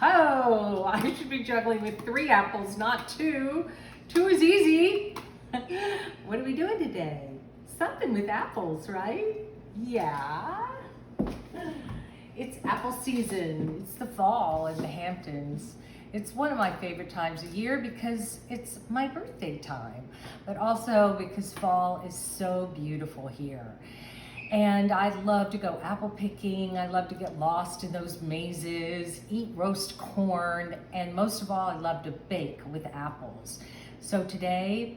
Oh, I should be juggling with 3 apples, not 2. 2 is easy. What are we doing today? Something with apples, right? Yeah. It's apple season. It's the fall in the Hamptons. It's one of my favorite times of year because it's my birthday time, but also because fall is so beautiful here. And I love to go apple picking. I love to get lost in those mazes, eat roast corn, and most of all, I love to bake with apples. So today,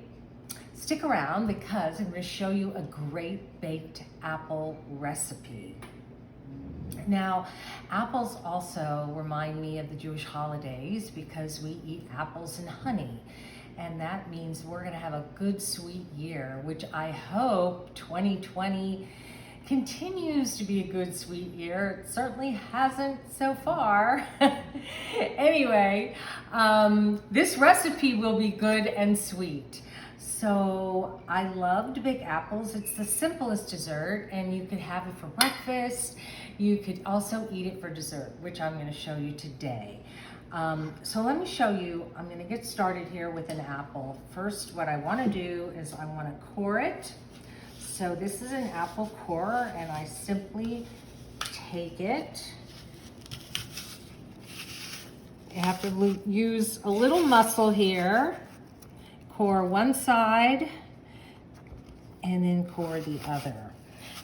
stick around because I'm going to show you a great baked apple recipe. Now, apples also remind me of the Jewish holidays because we eat apples and honey. And that means we're going to have a good sweet year, which I hope 2020 continues to be a good sweet year. It certainly hasn't so far. Anyway, this recipe will be good and sweet. So I love to bake apples. It's the simplest dessert, and you could have it for breakfast. You could also eat it for dessert, which I'm going to show you today. So let me show you. I'm going to get started here with an apple. First, what I want to do is I want to core it. So this is an apple core, and I simply take it. You have to use a little muscle here. Core one side and then core the other.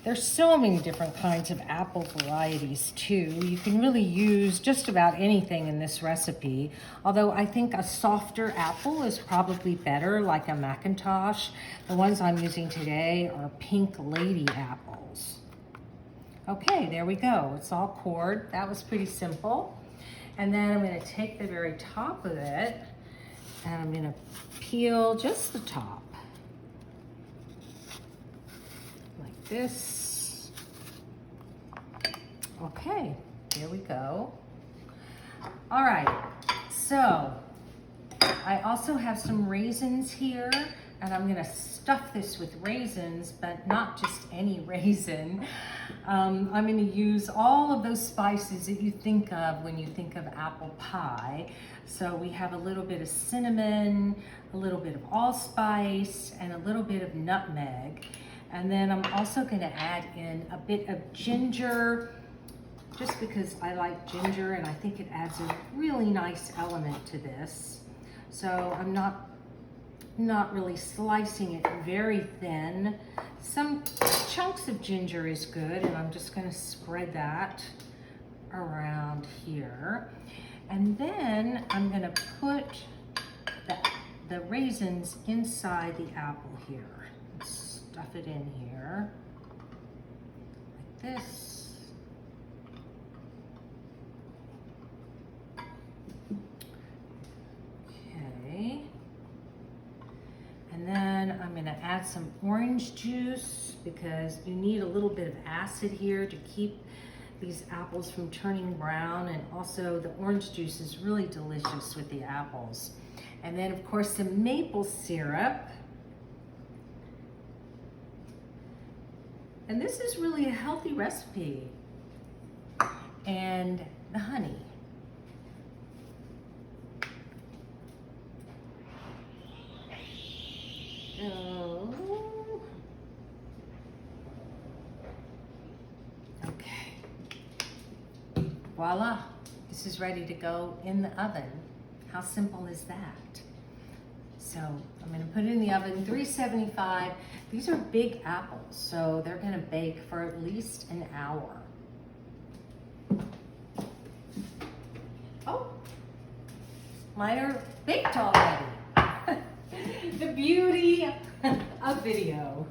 There's so many different kinds of apple varieties too. You can really use just about anything in this recipe, although I think a softer apple is probably better, like a Macintosh. The ones I'm using today are pink lady apples. Okay, there we go. It's all cored. That was pretty simple. And then I'm going to take the very top of it and I'm going to peel just the top like this. Okay, there we go. All right, so I also have some raisins here, and I'm going to stuff this with raisins, but not just any raisin. I'm going to use all of those spices that you think of when you think of apple pie. So we have a little bit of cinnamon, a little bit of allspice, and a little bit of nutmeg. And then I'm also going to add in a bit of ginger, just because I like ginger and I think it adds a really nice element to this. So I'm not really slicing it very thin. Some chunks of ginger is good, and I'm just going to spread that around here. And then I'm going to put the raisins inside the apple here. Stuff it in here like this. Okay. And then I'm going to add some orange juice because you need a little bit of acid here to keep these apples from turning brown, and also the orange juice is really delicious with the apples. And then of course some maple syrup. And this is really a healthy recipe. And the honey. Oh. Okay. Voila, this is ready to go in the oven. How simple is that? So I'm going to put it in the oven, 375. These are big apples, so they're going to bake for at least an hour. Oh, mine are baked already. The beauty of video.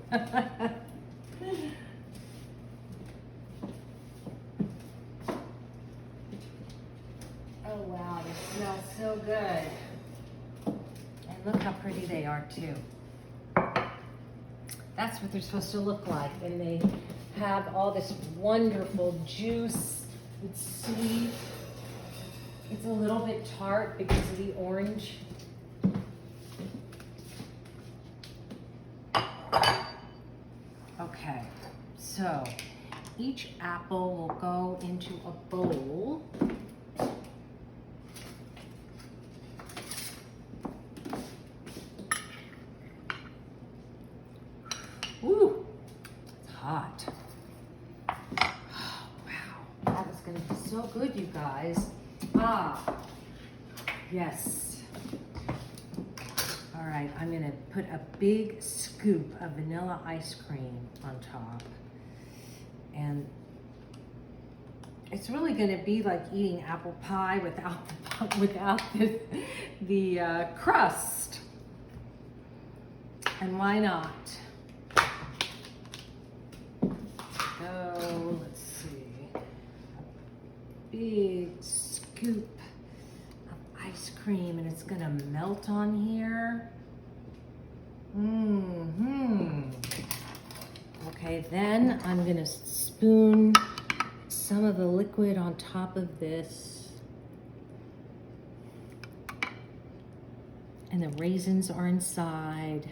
Oh wow, they smell so good. And look how pretty they are too. That's what they're supposed to look like. And they have all this wonderful juice. It's sweet. It's a little bit tart because of the orange. Okay, so each apple will go into a bowl. Ooh, it's hot. Oh, wow, that is gonna be so good, you guys. Ah, yes. All right, I'm gonna put a big scoop of vanilla ice cream on top. And it's really gonna be like eating apple pie without the crust. And why not? So let's see, a big scoop of ice cream, and it's gonna melt on here. Okay, then I'm gonna spoon some of the liquid on top of this. And the raisins are inside.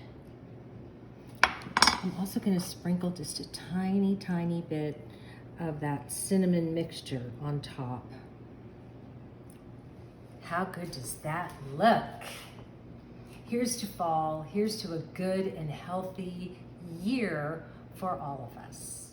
I'm also gonna sprinkle just a tiny, tiny bit of that cinnamon mixture on top. How good does that look? Here's to fall, here's to a good and healthy year for all of us.